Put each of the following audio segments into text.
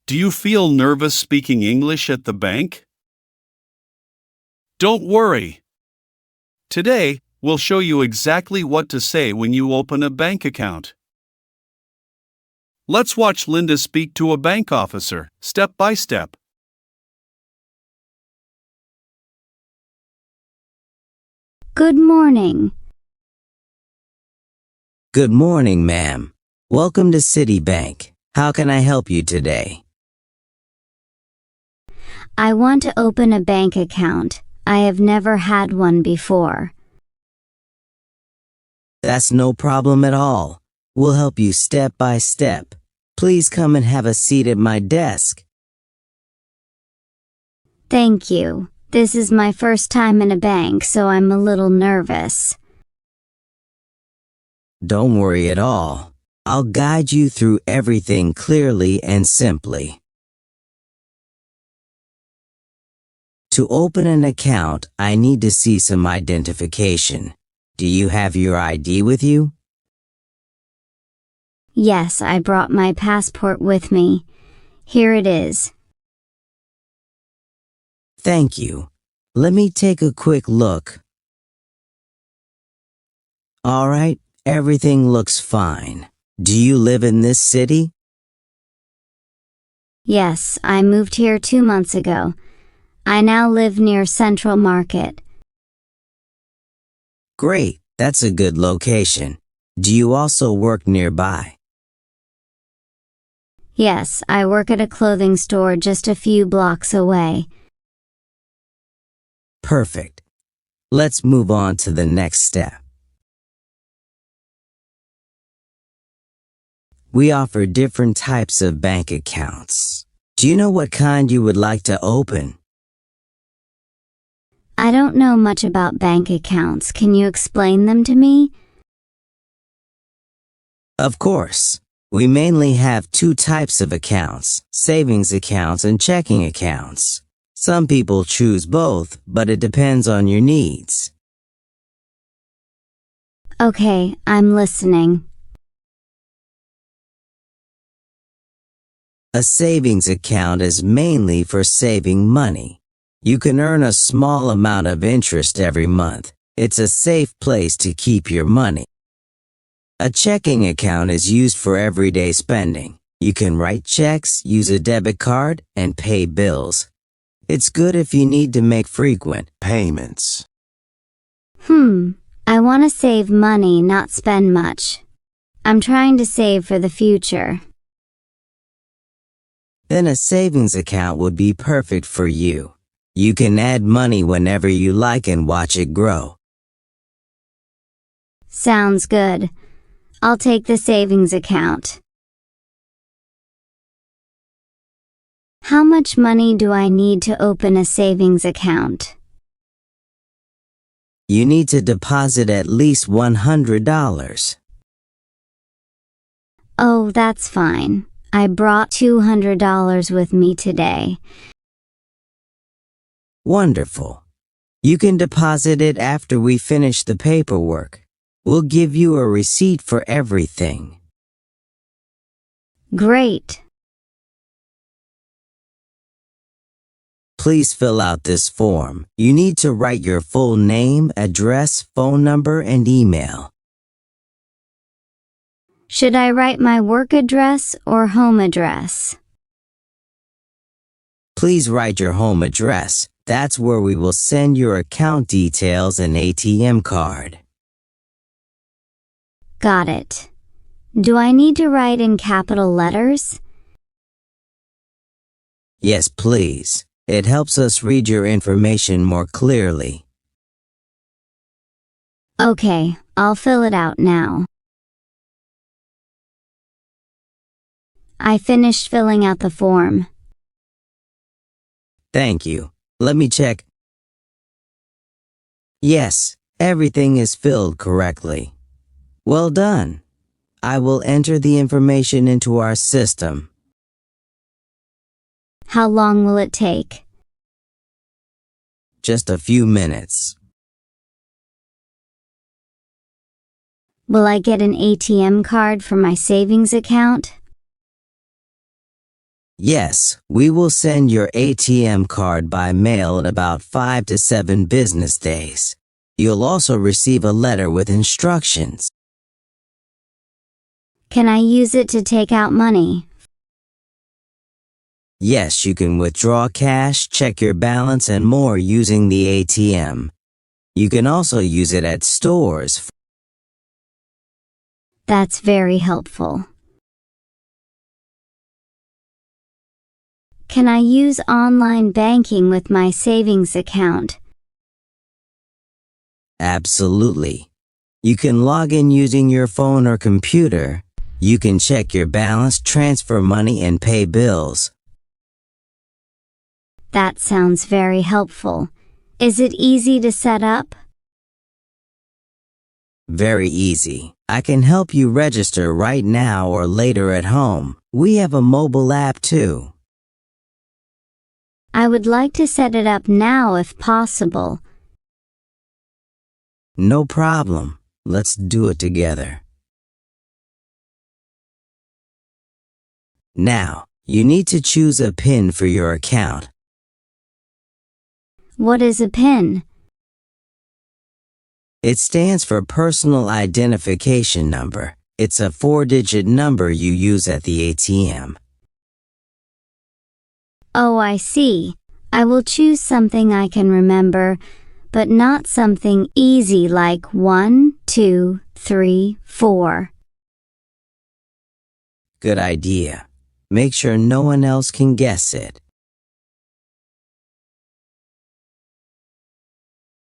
Do you feel nervous speaking English at the bank? Don't worry. Today, we'll show you exactly what to say when you open a bank account. Let's watch Linda speak to a bank officer, step by step. Good morning. Good morning, ma'am. Welcome to Citibank. How can I help you today? I want to open a bank account. I have never had one before. That's no problem at all. We'll help you step by step. Please come and have a seat at my desk. Thank you. This is my first time in a bank, so I'm a little nervous. Don't worry at all. I'll guide you through everything clearly and simply. To open an account, I need to see some identification. Do you have your ID with you? Yes, I brought my passport with me. Here it is. Thank you. Let me take a quick look. All right, everything looks fine. Do you live in this city? Yes, I moved here 2 months ago. I now live near Central Market. Great, that's a good location. Do you also work nearby? Yes, I work at a clothing store just a few blocks away. Perfect. Let's move on to the next step. We offer different types of bank accounts. Do you know what kind you would like to open? I don't know much about bank accounts. Can you explain them to me? Of course. We mainly have 2 types of accounts, savings accounts and checking accounts. Some people choose both, but it depends on your needs. Okay, I'm listening. A savings account is mainly for saving money. You can earn a small amount of interest every month. It's a safe place to keep your money. A checking account is used for everyday spending. You can write checks, use a debit card, and pay bills. It's good if you need to make frequent payments. I want to save money, not spend much. I'm trying to save for the future. Then a savings account would be perfect for you. You can add money whenever you like and watch it grow. Sounds good. I'll take the savings account. How much money do I need to open a savings account? You need to deposit at least $100. Oh, that's fine. I brought $200 with me today. Wonderful. You can deposit it after we finish the paperwork. We'll give you a receipt for everything. Great. Please fill out this form. You need to write your full name, address, phone number, and email. Should I write my work address or home address? Please write your home address. That's where we will send your account details and ATM card. Got it. Do I need to write in capital letters? Yes, please. It helps us read your information more clearly. Okay, I'll fill it out now. I finished filling out the form. Thank you. Let me check. Yes, everything is filled correctly. Well done. I will enter the information into our system. How long will it take? Just a few minutes. Will I get an ATM card for my savings account? Yes, we will send your ATM card by mail in about 5 to 7 business days. You'll also receive a letter with instructions. Can I use it to take out money? Yes, you can withdraw cash, check your balance, and more using the ATM. You can also use it at stores. That's very helpful. Can I use online banking with my savings account? Absolutely. You can log in using your phone or computer. You can check your balance, transfer money, and pay bills. That sounds very helpful. Is it easy to set up? Very easy. I can help you register right now or later at home. We have a mobile app too. I would like to set it up now if possible. No problem. Let's do it together. Now, you need to choose a PIN for your account. What is a PIN? It stands for Personal Identification Number. It's a 4-digit number you use at the ATM. Oh, I see. I will choose something I can remember, but not something easy like 1, 2, 3, 4. Good idea. Make sure no one else can guess it.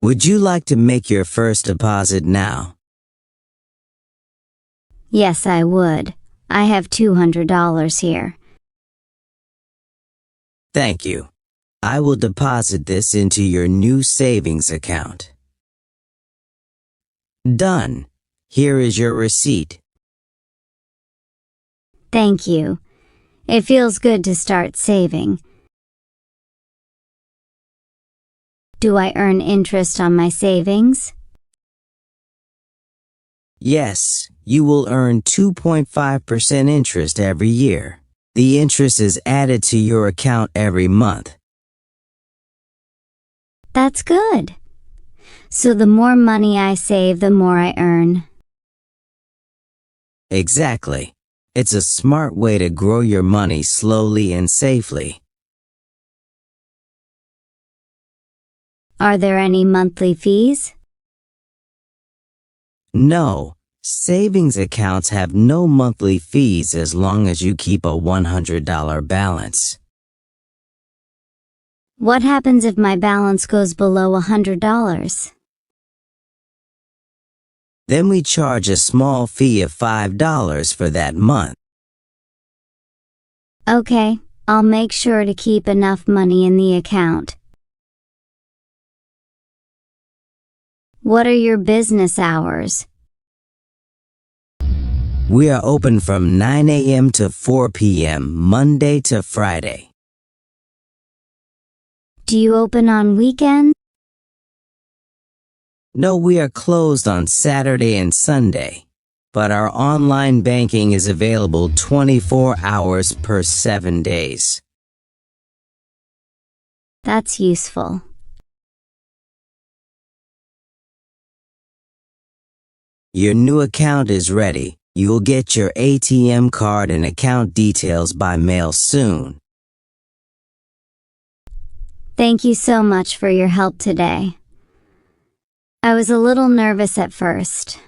Would you like to make your first deposit now? Yes, I would. I have $200 here. Thank you. I will deposit this into your new savings account. Done. Here is your receipt. Thank you. It feels good to start saving. Do I earn interest on my savings? Yes, you will earn 2.5% interest every year. The interest is added to your account every month. That's good. So the more money I save, the more I earn. Exactly. It's a smart way to grow your money slowly and safely. Are there any monthly fees? No, savings accounts have no monthly fees as long as you keep a $100 balance. What happens if my balance goes below $100? Then we charge a small fee of $5 for that month. Okay, I'll make sure to keep enough money in the account. What are your business hours? We are open from 9 a.m. to 4 p.m. Monday to Friday. Do you open on weekends? No, we are closed on Saturday and Sunday, but our online banking is available 24 hours per 7 days. That's useful. Your new account is ready. You will get your ATM card and account details by mail soon. Thank you so much for your help today. I was a little nervous at first.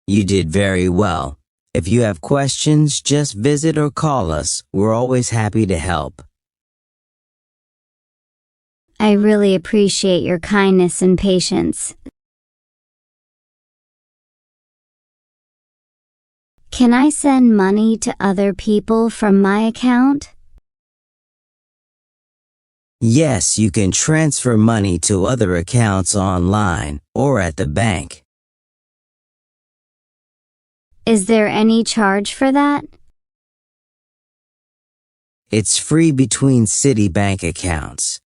You did very well. If you have questions, just visit or call us. We're always happy to help. I really appreciate your kindness and patience. Can I send money to other people from my account? Yes, you can transfer money to other accounts online or at the bank. Is there any charge for that? It's free between Citibank accounts.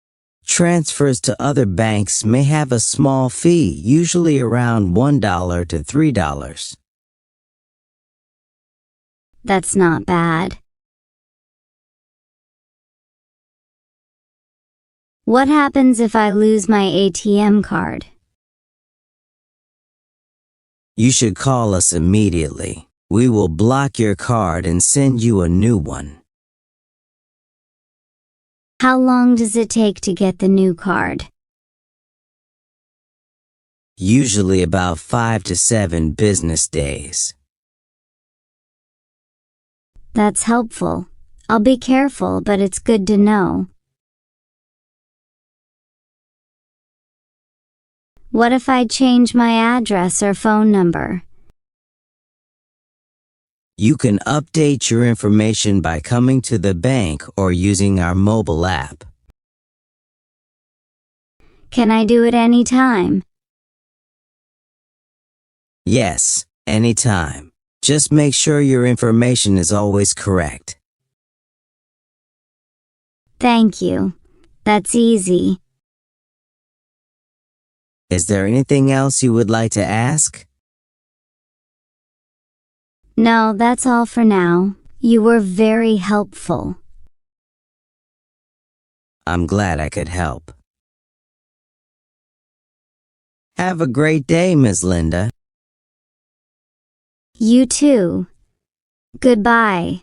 Transfers to other banks may have a small fee, usually around $1 to $3. That's not bad. What happens if I lose my ATM card? You should call us immediately. We will block your card and send you a new one. How long does it take to get the new card? Usually about 5 to 7 business days. That's helpful. I'll be careful, but it's good to know. What if I change my address or phone number? You can update your information by coming to the bank or using our mobile app. Can I do it anytime? Yes, anytime. Just make sure your information is always correct. Thank you. That's easy. Is there anything else you would like to ask? No, that's all for now. You were very helpful. I'm glad I could help. Have a great day, Ms. Linda. You too. Goodbye.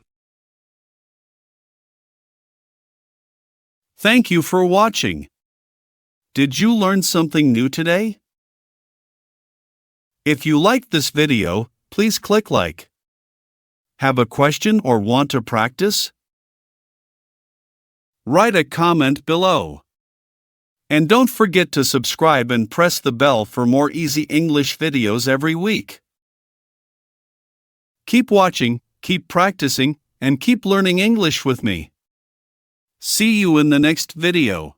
Thank you for watching. Did you learn something new today? If you liked this video, please click like. Have a question or want to practice? Write a comment below. And don't forget to subscribe and press the bell for more easy English videos every week. Keep watching, keep practicing, and keep learning English with me. See you in the next video.